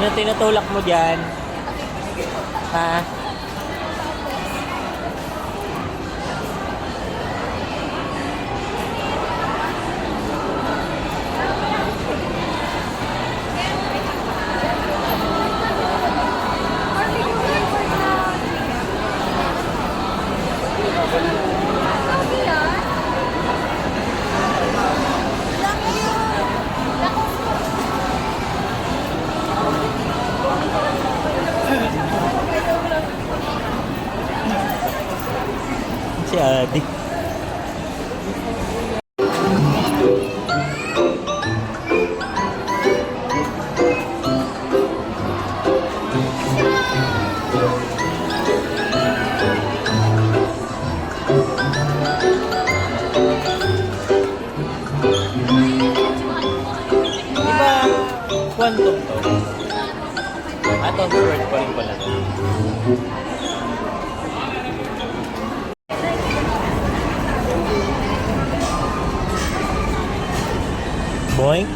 Ano tinutulak mo dyan? Ha? Si Adi. Quantum to? Atom word pa rin pala. Boing?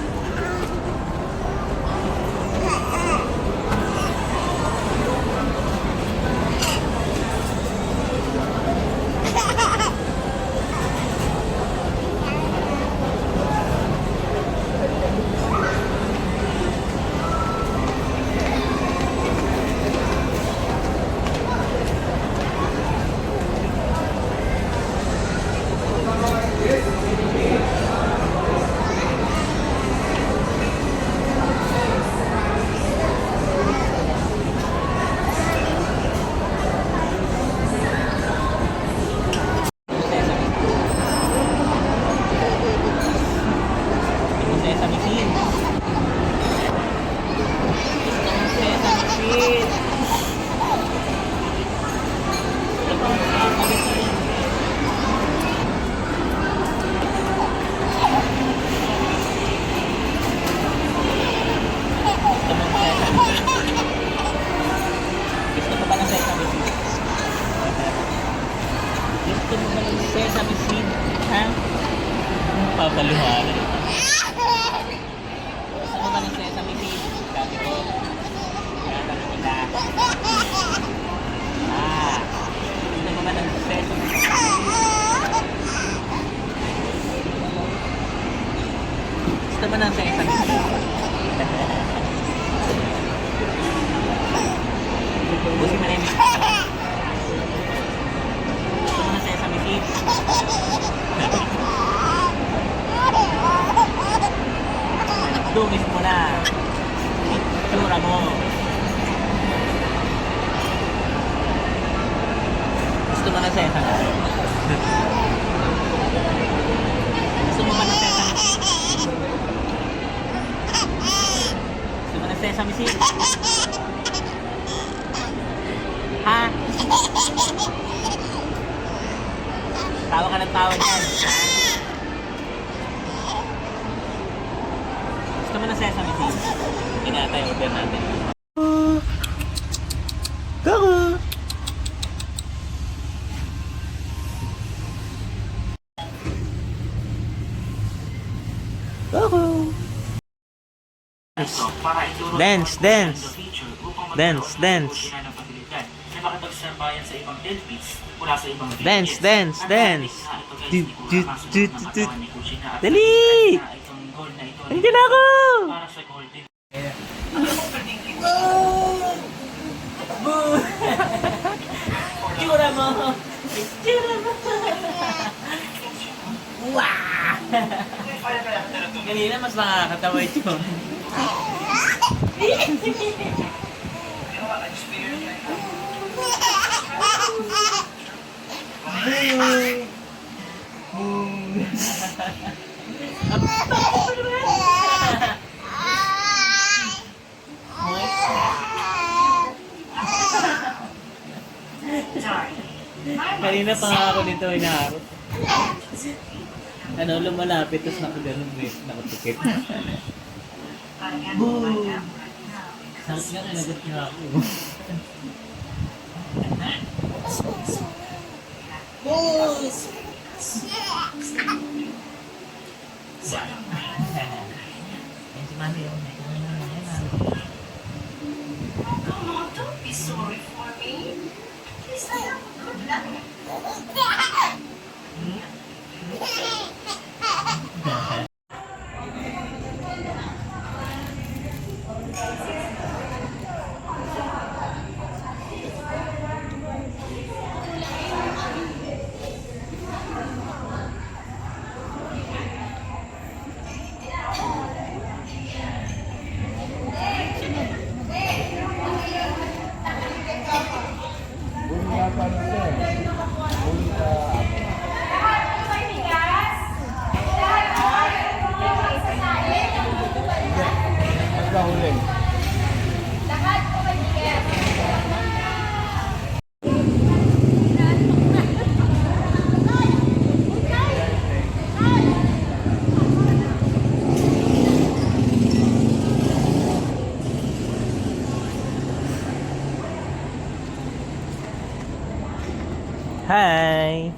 Sesame seed, ha? Papaluhanan. Gusto mo ba ng sesame seed? Sabi ko, tinatanong kita. Gusto mo ba ng sesame seed? Gusto mo ng sesame seed? Busi mo na yung dungis mo na itsura mo. Gusto mo na sesame? Gusto mo ba na sesame? Gusto mo na sesame seed? Ha? Tawa ka ng tawa dyan. Gusto mo na sesame seed? Inatay order natin. Kako! Kako! Dance, dance! Dance, dance! Makapagsabayan sa ibang deadbeats mula sa ibang Dance, dance, dance! Dali! Andiyan na ako! para sa golden. Itsura mo! Itsura mo! Wow! Kanina mas nakakatawa ito. Kanina pa nga ako dito inaarot. Ano, lumalapit, tapos nakaganon eh, nakatukit. Boo! Sakit nga, kinagat niya ako. Boos! Yan si Mami, yun. Don't be sorry for me. Please, I am good luck. Hi!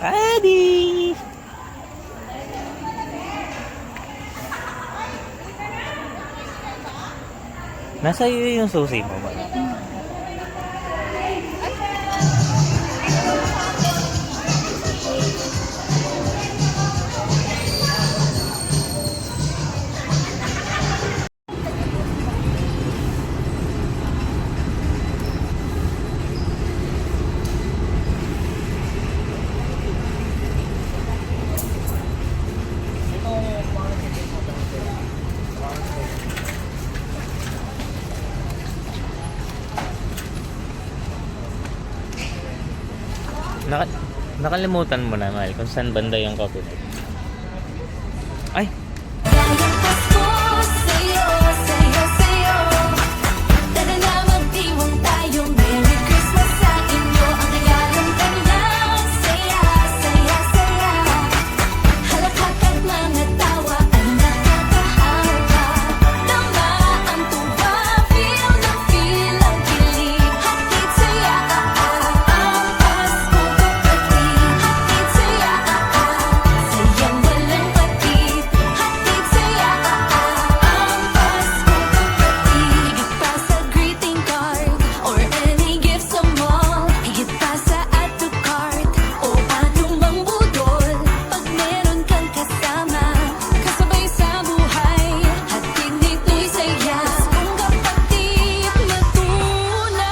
Adi! Nasa iyo yung susi mo ba? Nakalimutan mo na, Mal, kung saan banda yung copyright. Ay! Maligayang Pasko sa'yo, sa'yo, sa'yo. Tara na magdiwang tayo. Merry Christmas sa inyo. Ang regalong kanyang saya, saya, saya. Halakhak at mga tawa ay nakakahawa. Tama ang tuwa, feel na feel ang kilig. Hatid saya, ang Pasko kapatid. Hatid saya, sayang walang patid. Hatid saya, ang Pasko kapatid. Higit pa sa greeting card or any gift sa mall. Higit pa sa add to cart o anumang budol. Pag meron kang kasama, kasabay sa buhay, hatid nito'y saya. Paskong kapatid na tunay.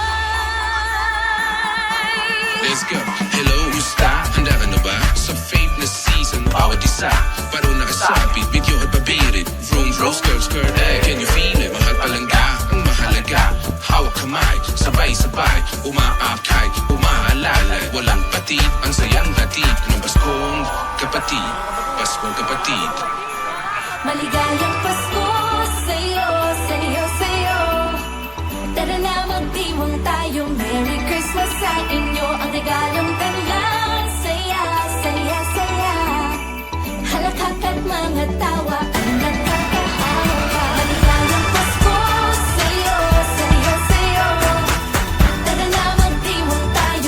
Let's go. Hello, musta? Handa ka na ba? Sa fate na season, bawat isa paro nakasabi, video at pabirit. Vroom, vroom, skirt, skirt, can you feel it? Mahal palangga, ang mahalaga. Hawak kamay, sabay-sabay, umaakay, umaalalay. Walang patid, ang sayang hatid ng Paskong kapatid. Paskong kapatid. Maligayang Pasko sa'yo, sa'yo, sa'yo. Tara na magdiwang tayo. Merry Christmas sa inyo. Ang regalong kanyang saya, saya, saya. Halakhak at mga tawa ay nakakahawa. Maligayang Pasko sa'yo, sa'yo, sa'yo. Tara na magdiwang tayo.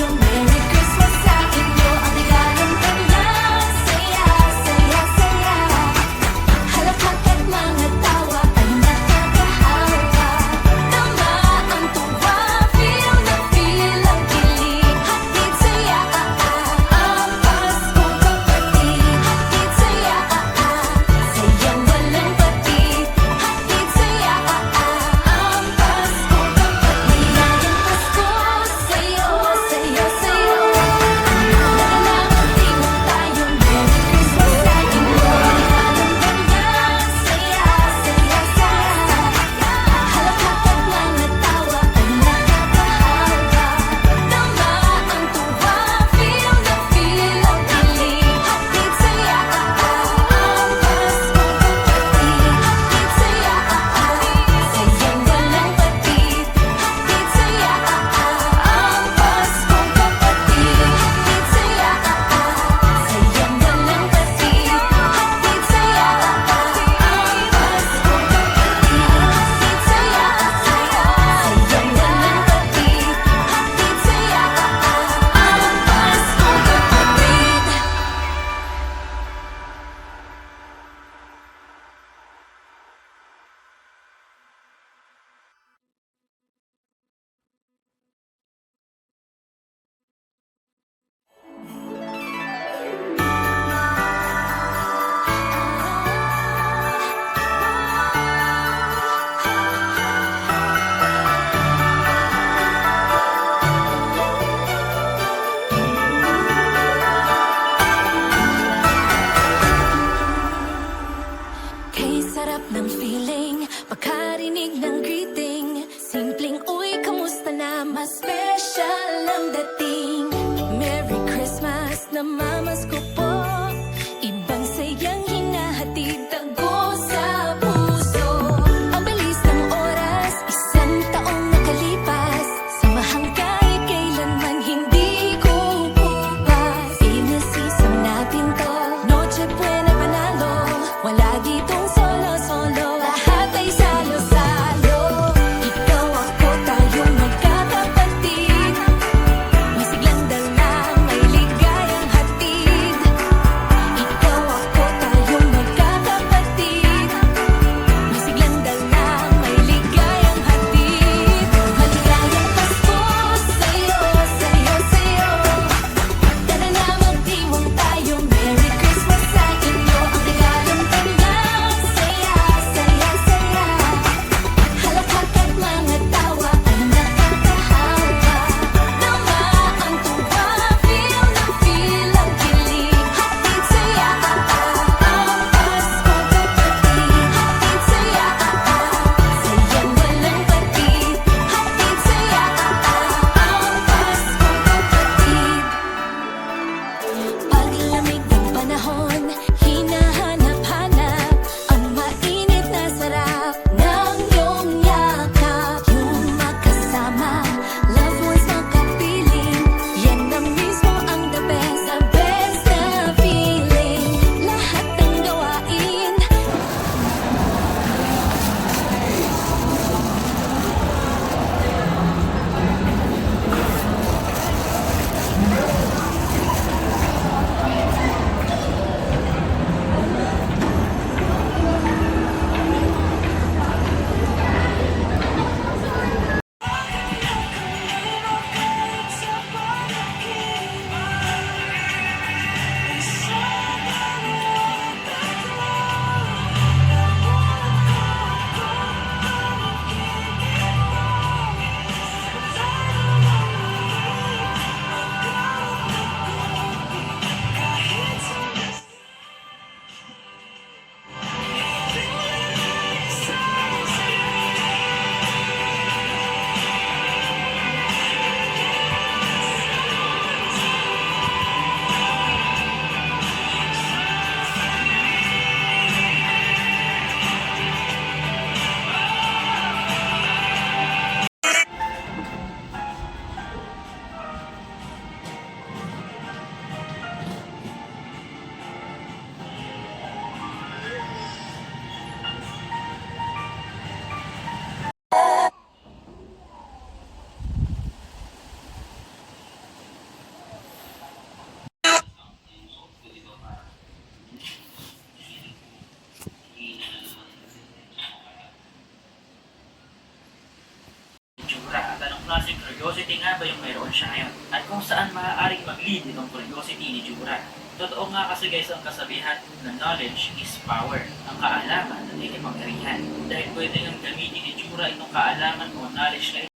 yung mayroon siya ngayon. At kung saan maaaring mag-lead itong curiosity ni Jura. Totoo nga kasi guys ang kasabihan na knowledge is power. Ang kaalaman ay kapangyarihan. Dahil pwede nang gamitin ni Jura itong kaalaman o knowledge na ito.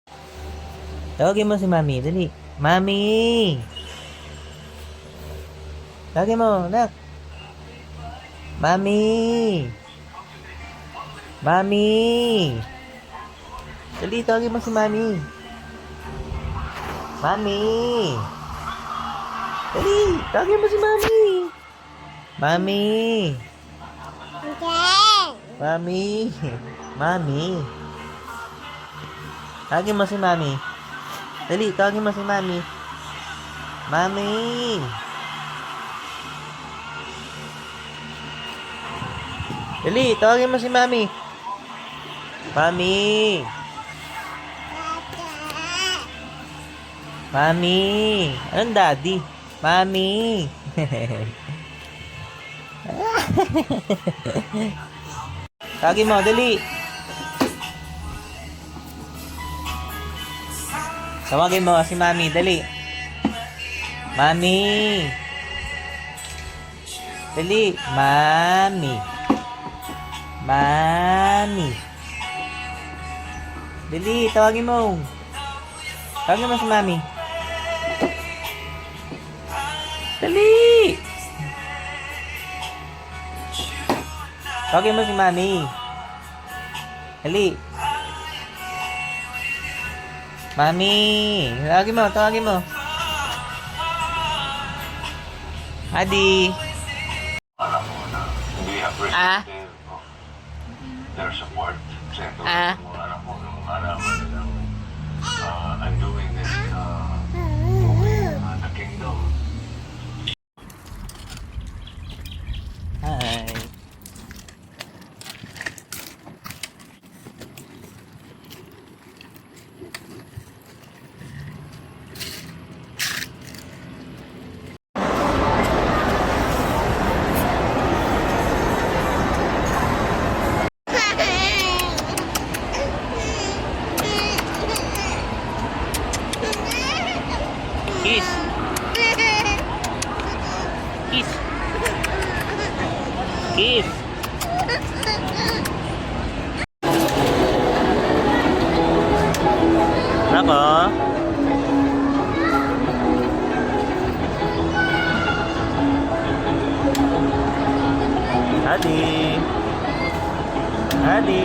Tawagin mo si Mami, dali. Mami! Tawagin mo, anak. Mami! Mami! Dali, tawagin mo si Mami. Mami! Dali, tawagin mo si Mami. Mami! Mami! Mami! Tawagin mo si Mami. Dali, tawagin mo si Mami. Mami! Dali, tawagin mo si Mami. Mami! Mami! Anong daddy? Mami! Tawagin mo, dali. Tawagin mo si Mami, dali. Mami! Dali, Mami. Mami. Dali, tawagin mo. Tawagin mo si Mami. Dali! Tawagin mo si Mami. Dali. Mami! Tawagin mo, tawagin mo. Adi. Alam mo na hindi appreciative of their support. Kasi ito, alam mo, nung alaman nilang I'm doing this movie, The Kingdom. Hi. Kiss. Kiss. Kiss. Nako. Adi. Adi.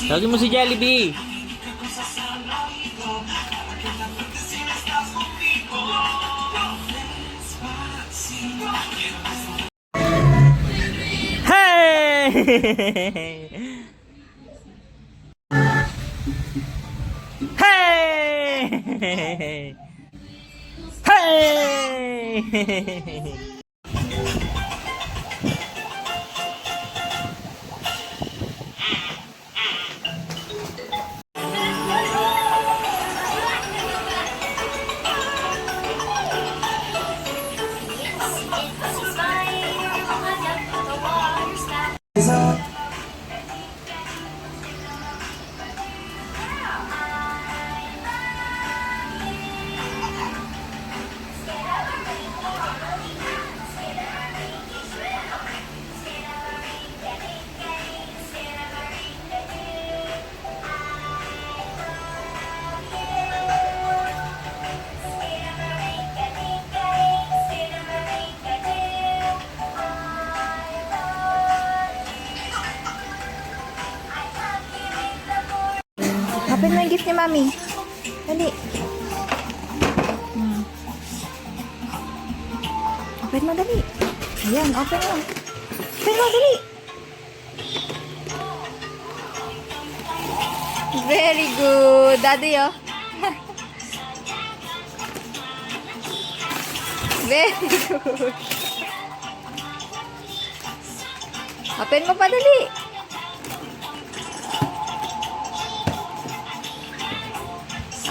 Tawagin mo si Jollibee. Hey! Hey! Hey! Open mo yung gift ni Mami. Dali. Open mo, dali. Ayan, open mo. Open mo, dali. Very good. Daddy, oh. Very good. Open mo pa, dali.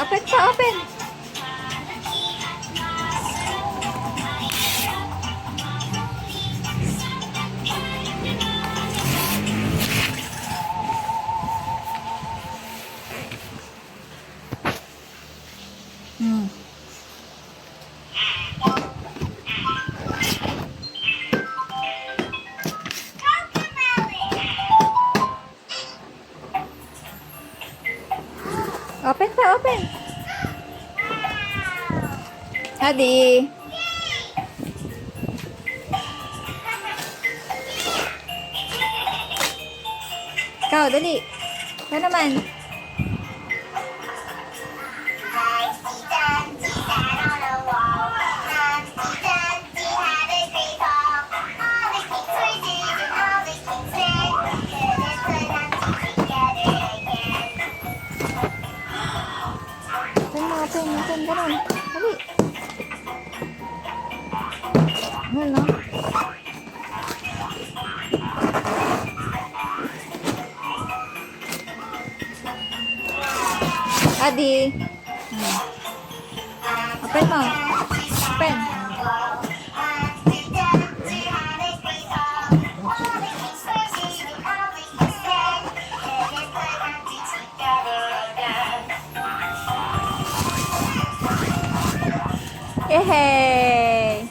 Open pa, open. Open pa, open. Hadi. Ikaw, dali. Ikaw naman. Open, ganun. Dali. Ganun, no? Adi. Open mo. Open. Yehey!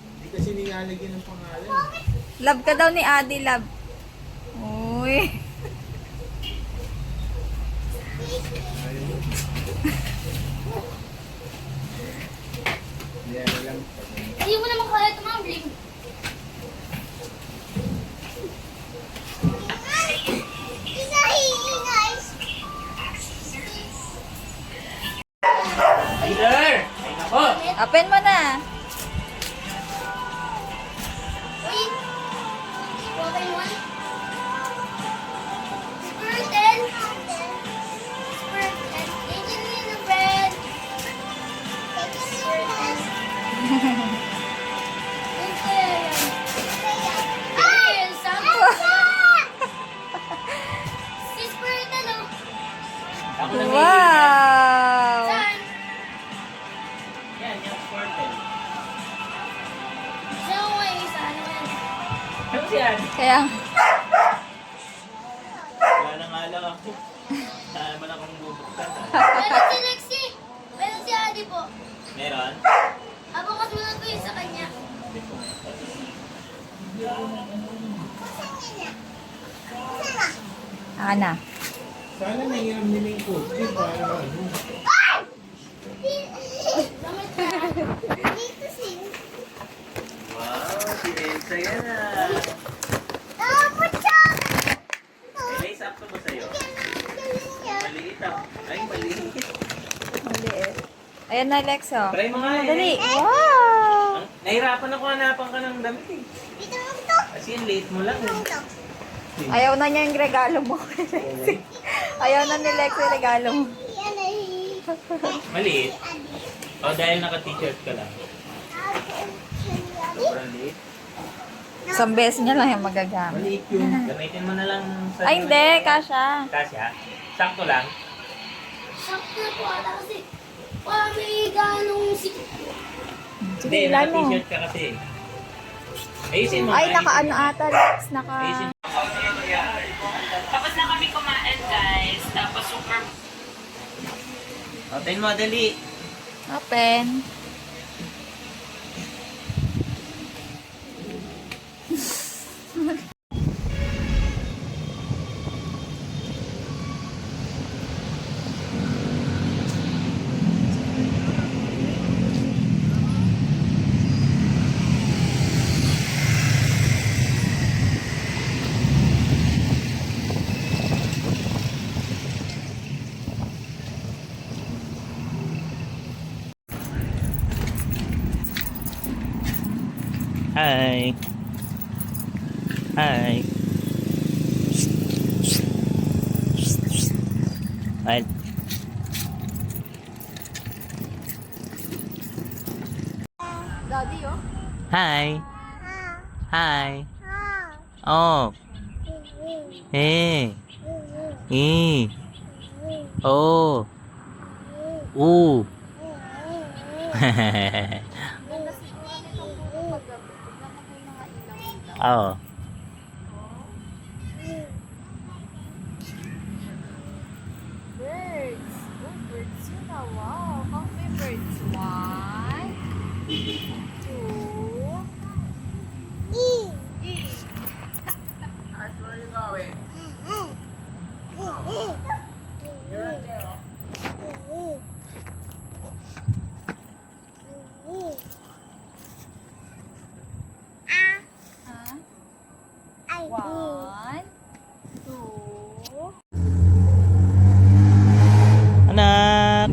Hindi kasi nilalagyan ng pangalan. Love ka daw ni Adi, love. Uy. Yan lang. Hindi mo naman kaya tumambling. Leader! Ay nako! Open mo na. Uy! Open one. Squirtle! Squirtle! Take it in the bread! Squirtle! Ay! Sabi ko! Si Squirtle, oh! Ako na Wow! Saan? Yan, yung Squirtle. Siya ko may isa. Ano yan? Ano siya? Kaya, Wala na nga lang ako. Saan naman akong bubuktan. Meron si Lexi! Meron si Adi po. Meron? Habang kasunod ko yun sa kanya. Ana. Sana nangiram nila yung coach. Para ano. Dito si... Wow, si Elsa yan ah. Dapat siya! Lace up to ba sa'yo? Maliit ah. Ay, maliit. Maliit. Ayan na, Lexo. Try mo nga eh. Dali. Wow! Nahirapan ako hanapan ka ng damit eh. Dito mo ito! Kasi yung late mo lang eh. Ayaw na niya yung regalo mo. Ayaw na ni Lexo yung regalo mo. Yan ay... Maliit. O dahil naka-t-shirt ka lang. Sobrang liit. Isang beses niya lang yung magagamit. Maliit yun. Gamitin mo na lang sa... Ay, hindi. Kasha. Kasya. Sakto lang. Sakto na po ata kasi... Parang may ganong sikip po. Sige, Hindi, ilan mo. naka-t-shirt ka kasi. Ayusin mo. Ay, nga, naka-ano ayusin mo. ata, Lex. Naka... Ayusin mo. Tapos na kami kumain, guys. Tapos super... O, tayo mo, dali. Open. Hi. Hi. Hi. Daddy, oh. Hi. Hi. Oh. Hey. E. Oh. Ooh. Ganda siguro nitong puro paggabi. Tignan mo yung mga ilaw-ilaw. Oh. Birds. Oh, birds yun ah. Wow. How many birds? 1, 2, E. As where you going? You're right there, oh. Ah. 1, 2. Anak.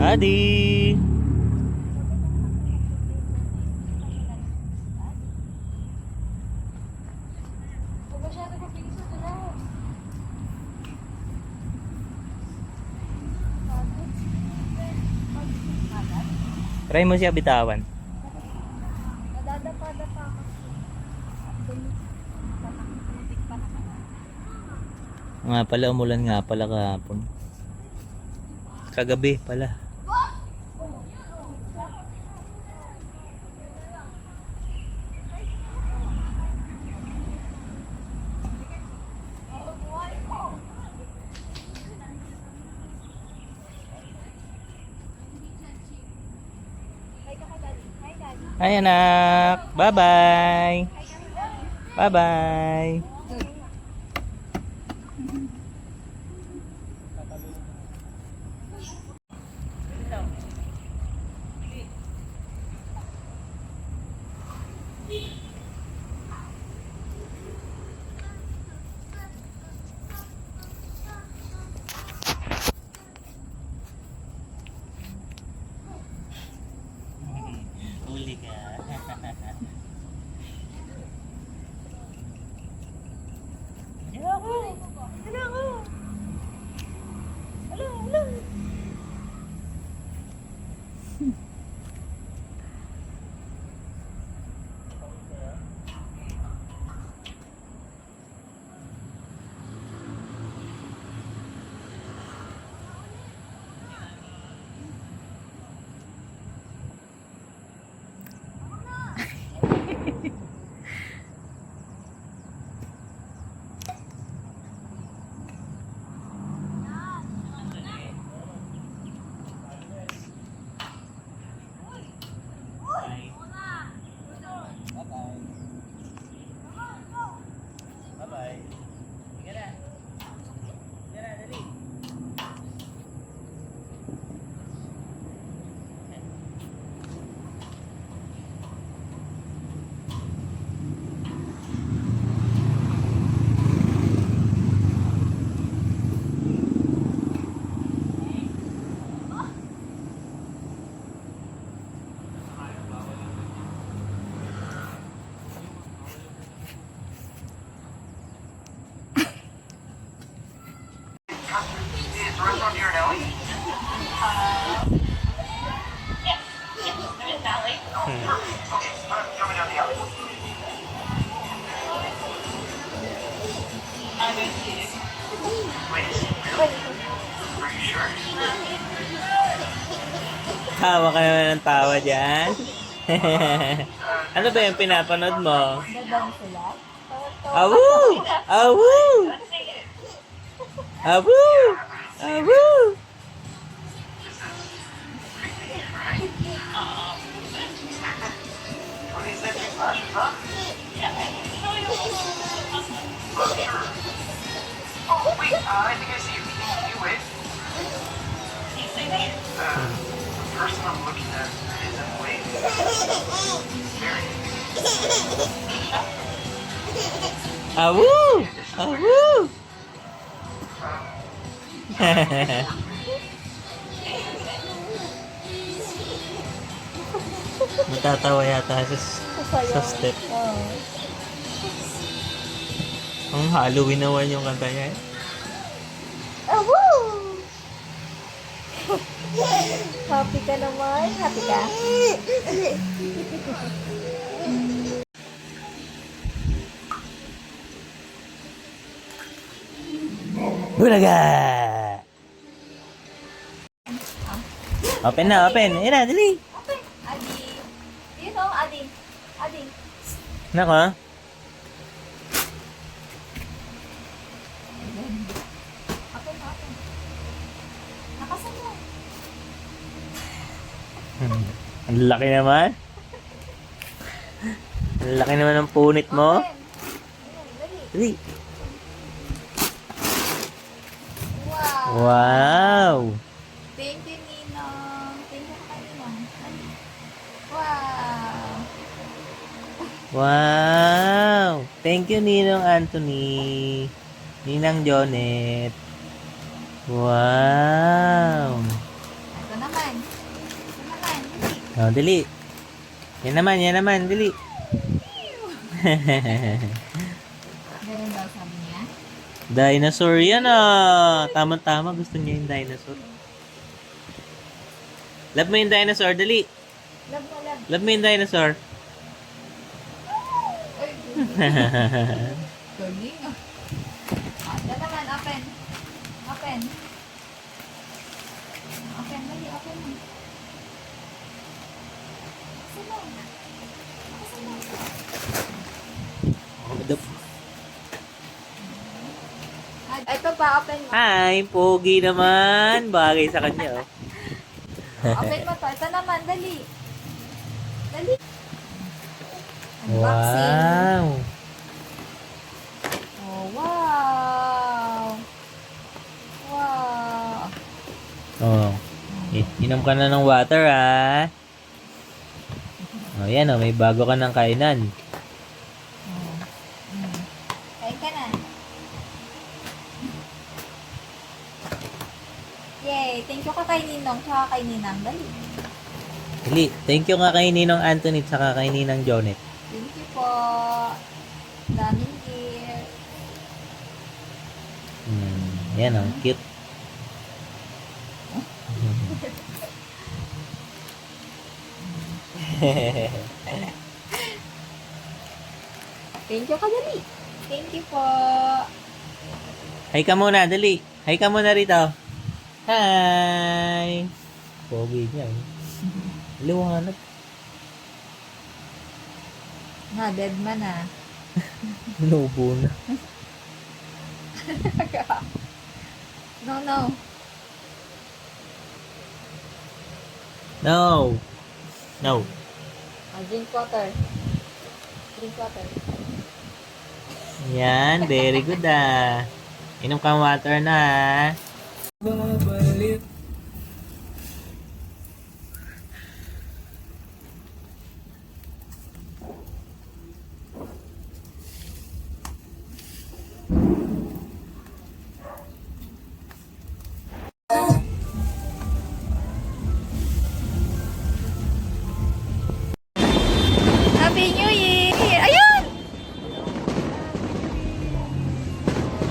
Adi. Huwag masyado mapigil sa dalaw. Try mo siya bitawan. Nadadapa-dapa ako. Putik pa naman. Nga pala, umulan nga pala kahapon. Kagabi pala. Hi anak. Bye-bye. Bye-bye. Huli ka. Bye-bye. Sige na. Sige na, dali. Tawa ka naman ng tawa dyan. Ano ba yung pinapanood mo? Dadang sila. Awu! Awu! Awu! Awu! Huh? Yeah, I can show you. Sure. Oh, wait, I think I see you. Can you wait? Yes, I did. The person I'm looking at isn't waiting. Mary. Awoo! Awoo! Matatawa yata sa step. Oh. Ang Halloween naman yung kanta niya. Oh, woo! Happy ka naman? Happy ka? Bulaga! Open na, open. Ayun na, dali. Adi. You know, Adi. Adi. Nako. Open na, open. Nakasan mo. Ang laki naman. Ang laki naman ng punit mo. Open. Ayan, dali. Dali. Wow. Wow! Thank you, Ninong. Thank you kay Ninong. Wow. Wow! Thank you, Ninong Anthony. Ninang Jonet. Wow! Ito naman. Ito naman. Oh, dali. Yan naman, dali. Ganun daw sabi niya. Dinosaur yan ah. Tama-tama, gusto niya yung dinosaur. Love mo yung dinosaur, dali. Love mo, love. Love mo yung dinosaur. Ay, galing ah. Ito naman, open. Open. Open, dali, open mo. Kasi mo. Kasi mo. Ito pa, open mo. Hi, pogi naman. Bagay sa kanya, oh. Open mo to. Ito naman, dali. Dali. Unboxing. Wow! Oh, wow. Wow. Oh. Inom ka na ng water, ah. Oh, yan, oh. May bago ka ng kainan. Kain ka na. Yay! Thank you ka kay Ninong, tsaka kay Ninang. Dali. Dali. Thank you nga kay Ninong Anthony at saka kay Ninang Jonet. Thank you po. Daming gift. Yan, oh. Cute. Thank you ka, dali. Thank you po. Hi ka muna, dali. Hi ka muna rito. Hi! Pogi niya, eh. Liwanag. Na, dead man ah. Nubo na. No, no. No! No. Drink water. Drink water. Yan, very good ah. Inom kang water na ah. Babalik. Happy New Year! Ayun!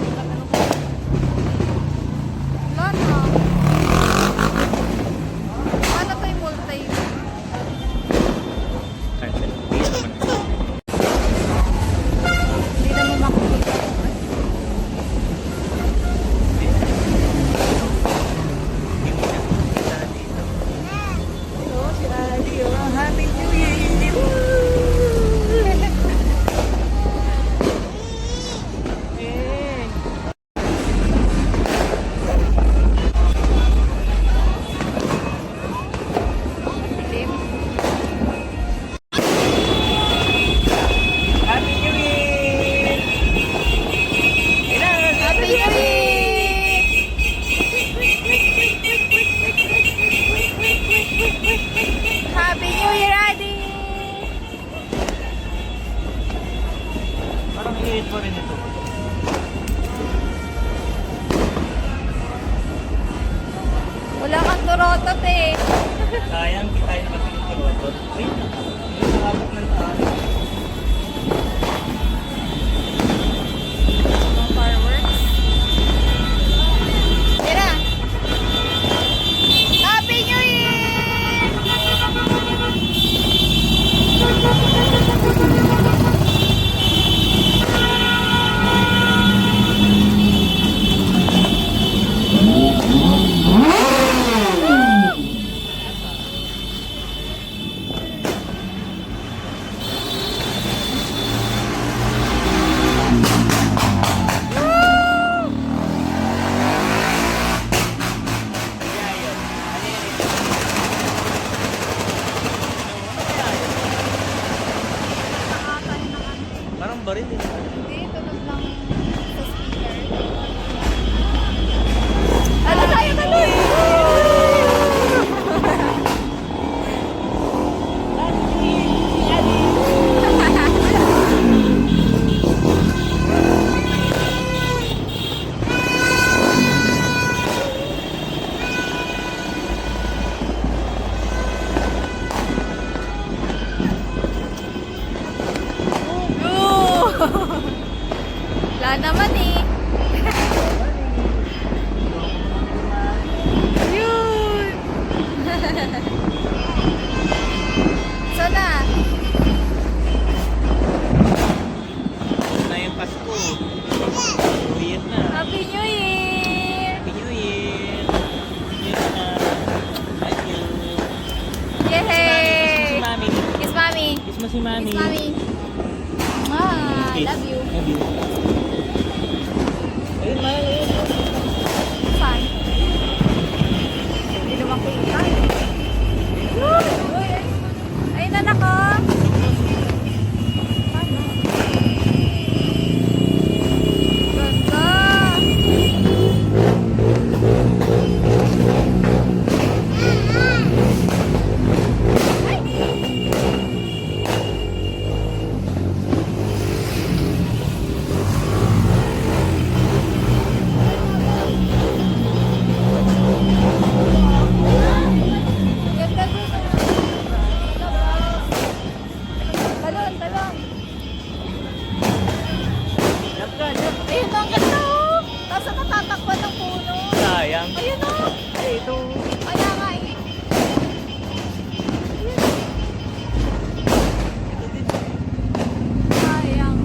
Wala na. nakatingin si Robot. Ay, nakabok ng taas. Mga fireworks. Tira! Happy New Year! Parang baril eh. Hindi, tunog lang sa speaker. Ano tayo tuloy? Wala naman eh. Yun! So na? Na yung Pasko. Uwian na. Happy New Year! Happy New Year! Uwian na. Thank you. Yay! Kiss mo si Mami. Kiss Mami! Kiss mo si Mami. Kiss Mami! Ah, Kiss. love you. Love you. Ayun, Mami. Saan? Hindi naman kita. Uy! Ayun na nako! Ganda! Ganda dito. Talon, talon. Ayun na, ang ganda oh. Tapos natatakpan ng puno. Sayang. Ayun oh. Ay, ito. Kaya nga eh. Sayang.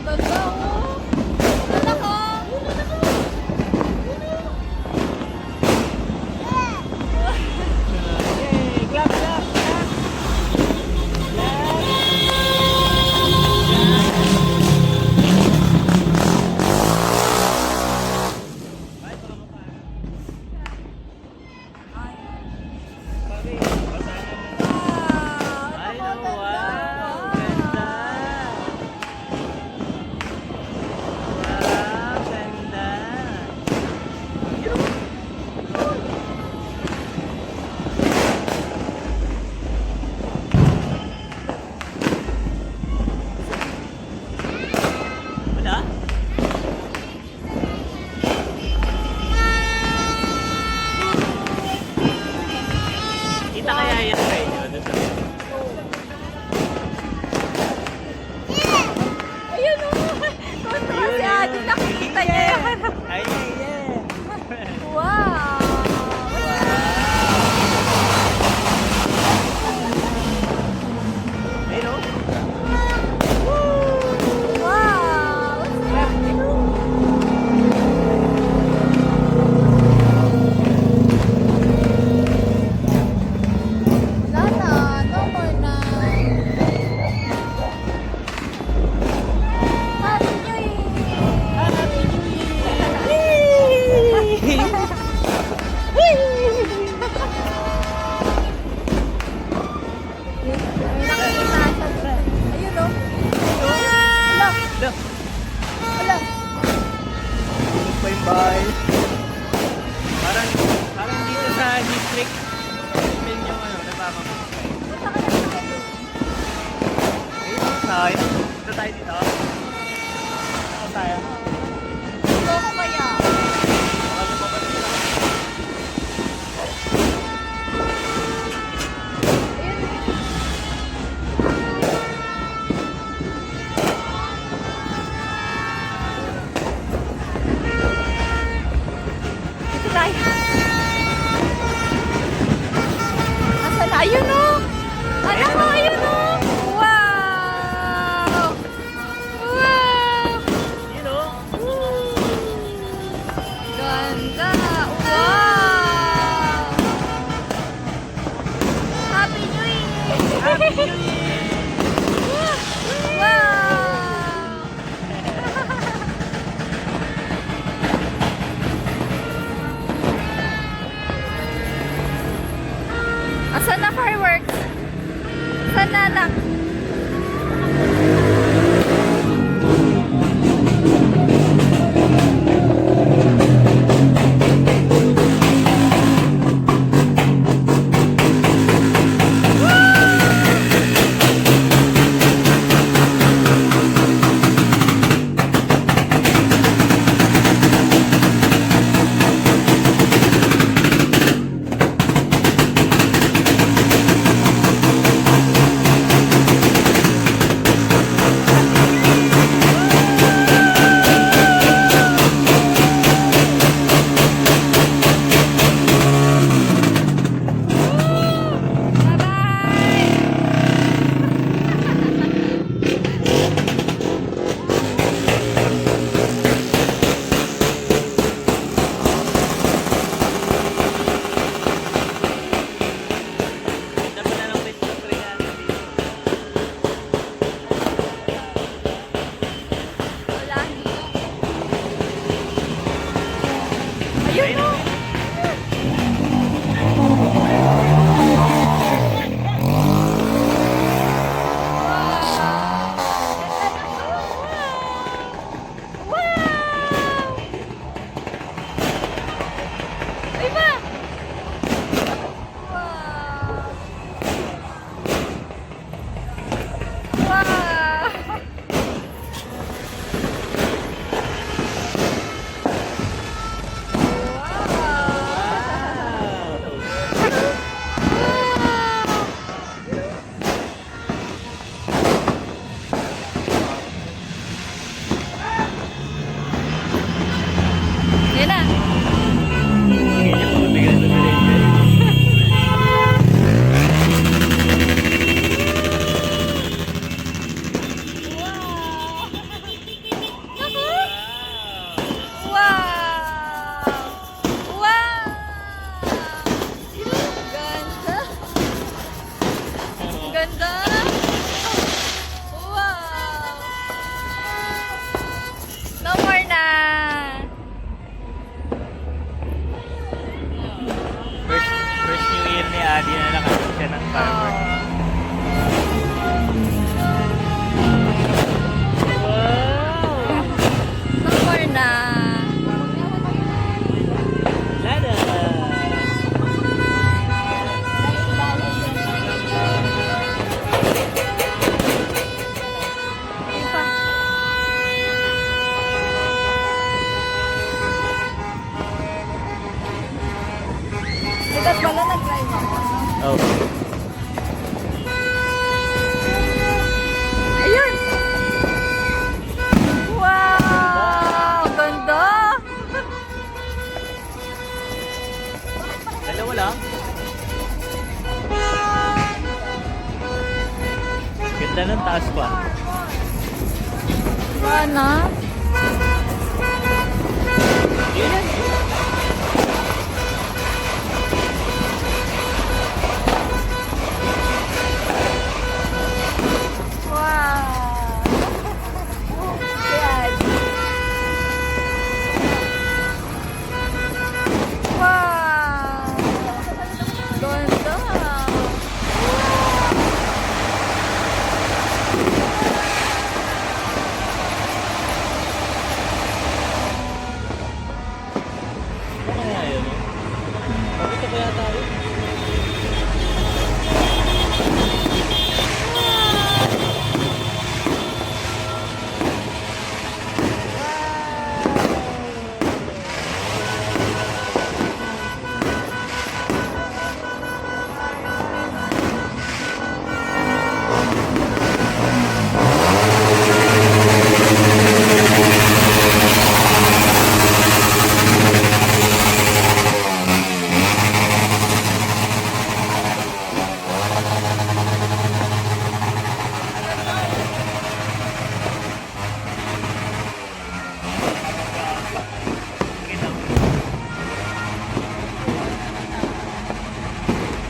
Ganda oh. Ganda ko. Yay! Clap, clap, clap. Ay, Wow, wow. Ganda. Wow, ganda. Wala? Kita kaya yan sa inyo? Doon sa Ayun o. Kung si Adi, nakikita niya yan. Ay, yeah. Wow. Ayun, oh. Wow. Lana, no more na. Happy New Year! May nakikita siya. Ayun o. Wala. Look, Wala. tulog pa yung bahay. Parang dito sa district. Yun yung ano, napapapag. Punta ka na sa akin. Ayun, sayang. Dito tayo dito. Ako tayo. Oh. Ayun! Wow! Ganda! Dalawa lang. Ganda ng taas pa. Sana. Yes. Wow! Yan. Wow! Ganda! Ano kaya yun? Pakita kaya tayo?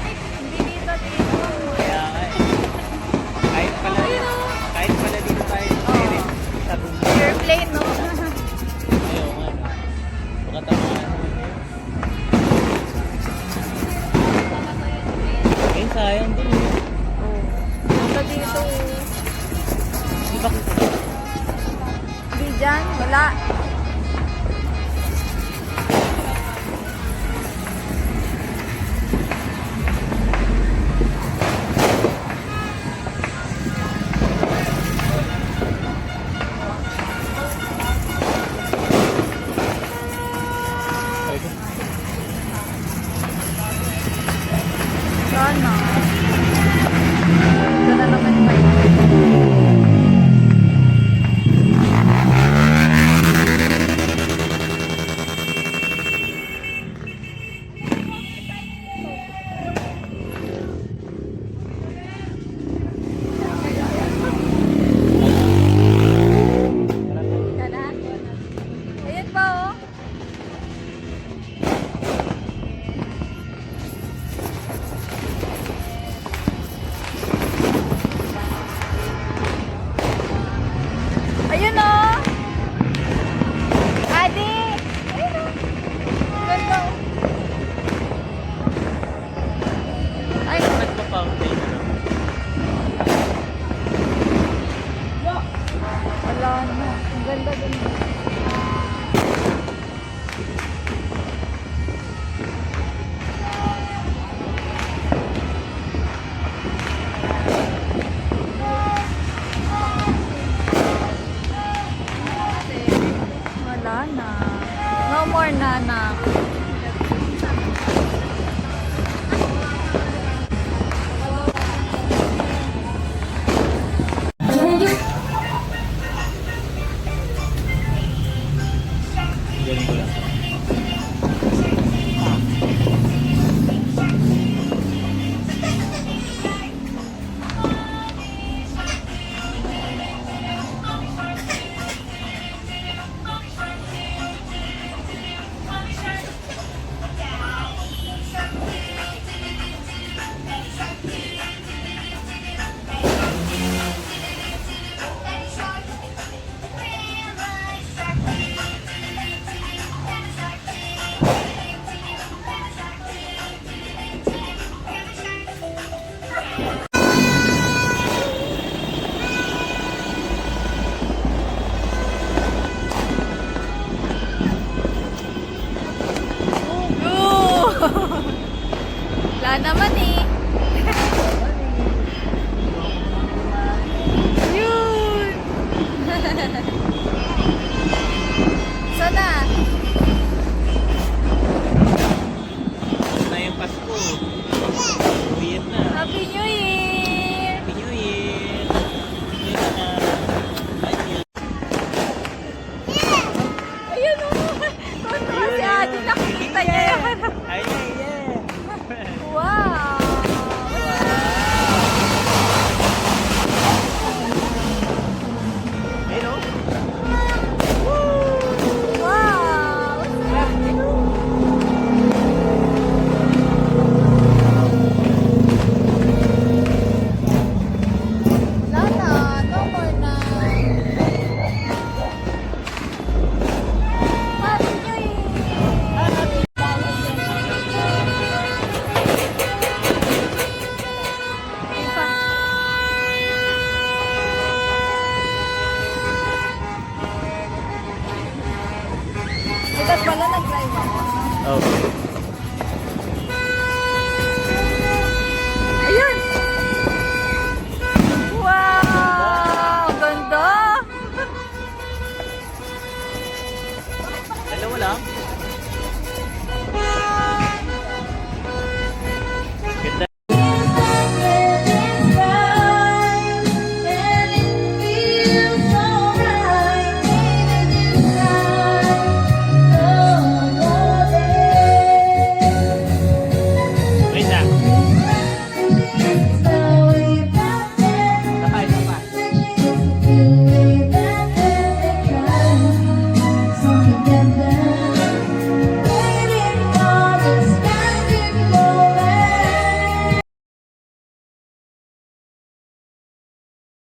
Hindi dito, dito. Kaya nga eh. Kahit pala dito tayo spirit sa bundok. Airplane, no? Ayaw nga no. Baka tamaan naman yun. Eh, sayang dun eh. Ganda dito. Di ba kita? Hindi dyan, wala. Sana. Ito na naman ba yun? Ayan pa, oh. Ayun, oh. Adi. Ayun, oh. Ganda, oh. Ay, Nagpa-fountain na lang. wala na. Ang ganda din. Wala na. No more nanak. Galing ko lang. Dapat pala nag-drive ako. Okay. Ayun! Wow! Ganda! Dalawa lang.